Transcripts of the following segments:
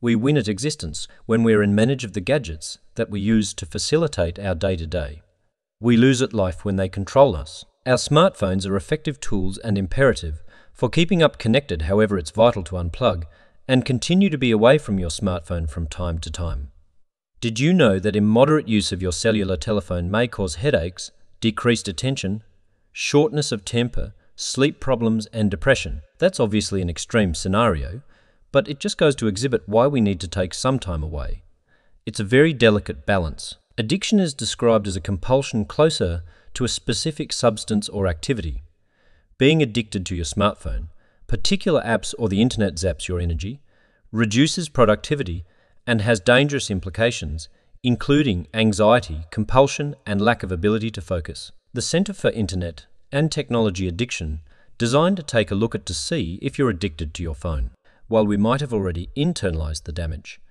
We win at existence when we're in manage of the gadgets that we use to facilitate our day-to-day. We lose at life when they control us. Our smartphones are effective tools and imperative for keeping up connected, however it's vital to unplug and continue to be away from your smartphone from time to time. Did you know that immoderate use of your cellular telephone may cause headaches, decreased attention, shortness of temper, sleep problems and depression? That's obviously an extreme scenario, but it just goes to exhibit why we need to take some time away. It's a very delicate balance. Addiction is described as a compulsion closer to a specific substance or activity. Being addicted to your smartphone, particular apps or the internet zaps your energy, reduces productivity and has dangerous implications, including anxiety, compulsion, and lack of ability to focus. The Center for Internet and Technology Addiction designed to take a look at to see if you're addicted to your phone. While we might have already internalized the damage,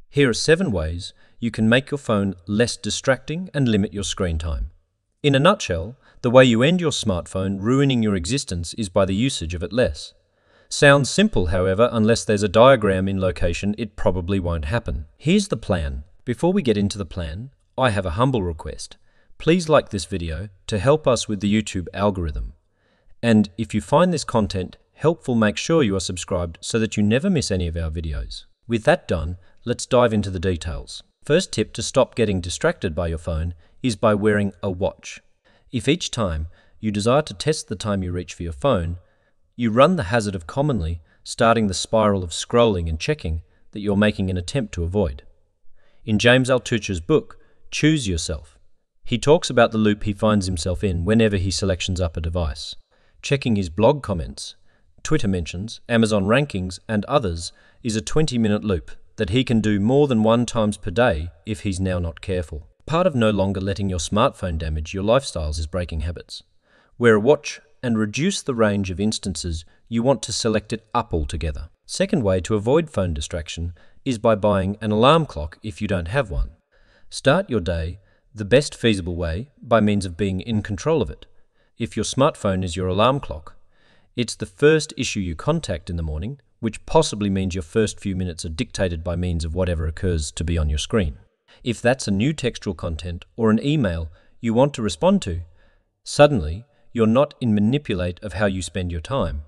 here are 7 ways you can make your phone less distracting and limit your screen time. In a nutshell, the way you end your smartphone ruining your existence is by the usage of it less. Sounds simple, however, unless there's a diagram in location, it probably won't happen. Here's the plan. Before we get into the plan, I have a humble request. Please like this video to help us with the YouTube algorithm. And if you find this content helpful, make sure you are subscribed so that you never miss any of our videos. With that done, let's dive into the details. First tip to stop getting distracted by your phone is by wearing a watch. If each time you desire to test the time you reach for your phone, you run the hazard of commonly starting the spiral of scrolling and checking that you're making an attempt to avoid. In James Altucher's book, Choose Yourself, he talks about the loop he finds himself in whenever he selections up a device. Checking his blog comments, Twitter mentions, Amazon rankings, and others is a 20-minute loop that he can do more than 1 time per day if he's now not careful. Part of no longer letting your smartphone damage your lifestyles is breaking habits. Wear a watch and reduce the range of instances you want to select it up altogether. Second way to avoid phone distraction is by buying an alarm clock if you don't have one. Start your day the best feasible way by means of being in control of it. If your smartphone is your alarm clock, it's the first issue you contact in the morning, which possibly means your first few minutes are dictated by means of whatever occurs to be on your screen. If that's a new textual content or an email you want to respond to, suddenly you're not in manipulate of how you spend your time.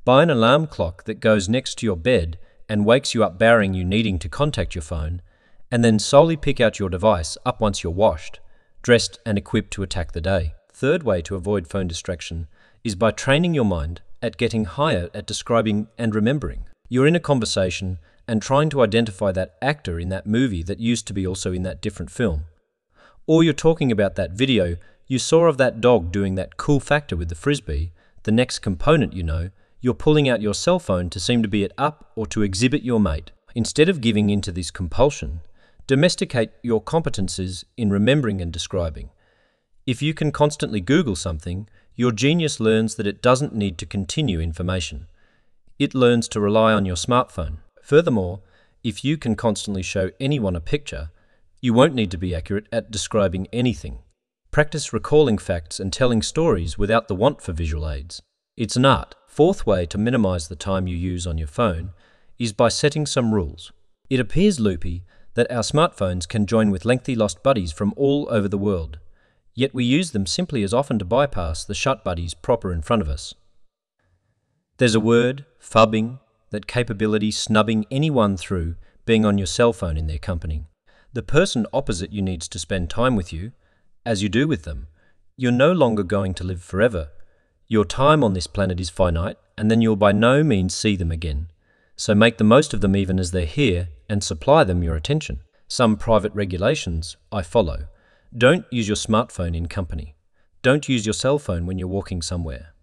Buy an alarm clock that goes next to your bed and wakes you up barring you needing to contact your phone, and then solely pick out your device up once you're washed, dressed and equipped to attack the day. Third way to avoid phone distraction is by training your mind at getting higher at describing and remembering. You're in a conversation and trying to identify that actor in that movie that used to be also in that different film. Or you're talking about that video you saw of that dog doing that cool factor with the frisbee. The next component you know, you're pulling out your cell phone to seem to be it up or to exhibit your mate. Instead of giving into this compulsion, domesticate your competences in remembering and describing. If you can constantly Google something, your genius learns that it doesn't need to continue information. It learns to rely on your smartphone. Furthermore, if you can constantly show anyone a picture, you won't need to be accurate at describing anything. Practice recalling facts and telling stories without the want for visual aids. It's an art. Fourth way to minimize the time you use on your phone is by setting some rules. It appears loopy that our smartphones can join with lengthy lost buddies from all over the world, yet we use them simply as often to bypass the shut buddies proper in front of us. There's a word, phubbing, that capability snubbing anyone through being on your cell phone in their company. The person opposite you needs to spend time with you, as you do with them. You're no longer going to live forever. Your time on this planet is finite, and then you'll by no means see them again. So make the most of them even as they're here and supply them your attention. Some private regulations I follow. Don't use your smartphone in company. Don't use your cell phone when you're walking somewhere.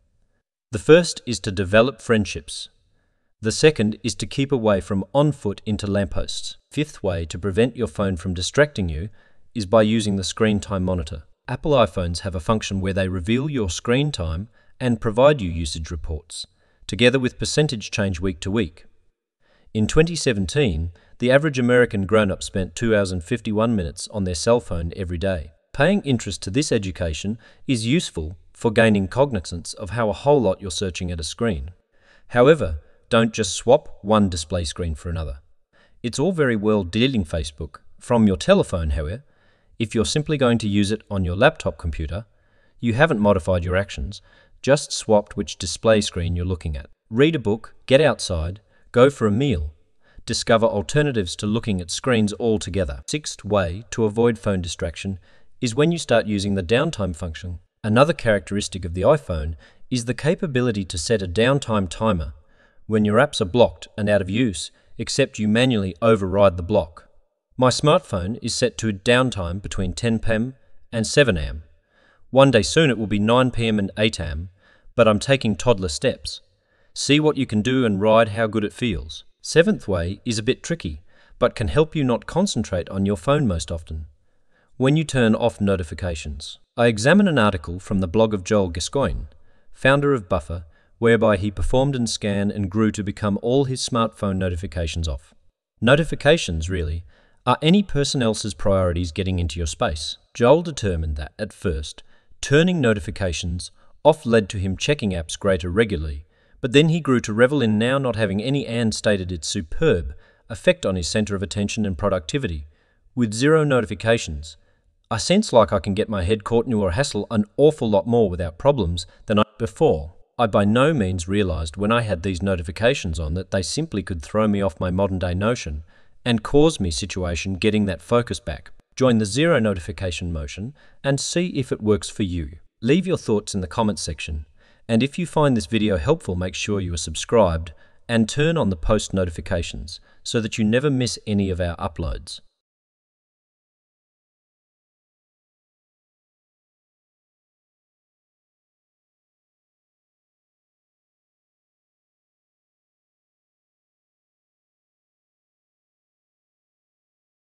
The first is to develop friendships. The second is to keep away from on-foot into lampposts. Fifth way to prevent your phone from distracting you is by using the screen time monitor. Apple iPhones have a function where they reveal your screen time and provide you usage reports, together with percentage change week to week. In 2017, the average American grown-up spent 2 hours and 51 minutes on their cell phone every day. Paying interest to this education is useful for gaining cognizance of how a whole lot you're searching at a screen. However, don't just swap one display screen for another. It's all very well deleting Facebook from your telephone, however. If you're simply going to use it on your laptop computer, you haven't modified your actions, just swapped which display screen you're looking at. Read a book, get outside, go for a meal. Discover alternatives to looking at screens altogether. Sixth way to avoid phone distraction is when you start using the downtime function. Another characteristic of the iPhone is the capability to set a downtime timer when your apps are blocked and out of use, except you manually override the block. My smartphone is set to downtime between 10 p.m. and 7 a.m. One day soon it will be 9 p.m. and 8 a.m., but I'm taking toddler steps. See what you can do and ride how good it feels. Seventh way is a bit tricky, but can help you not concentrate on your phone most often. When you turn off notifications. I examine an article from the blog of Joel Gascoigne, founder of Buffer, whereby he performed and scanned and grew to become all his smartphone notifications off. Notifications, really, are any person else's priorities getting into your space. Joel determined that, at first, turning notifications off led to him checking apps greater regularly, but then he grew to revel in now not having any, and stated its superb effect on his centre of attention and productivity. With 0 notifications, I sense like I can get my head caught into a hassle an awful lot more without problems than I before. I by no means realised when I had these notifications on that they simply could throw me off my modern day notion and cause me situation getting that focus back. Join the 0 notification motion and see if it works for you. Leave your thoughts in the comments section, and if you find this video helpful, make sure you are subscribed and turn on the post notifications so that you never miss any of our uploads.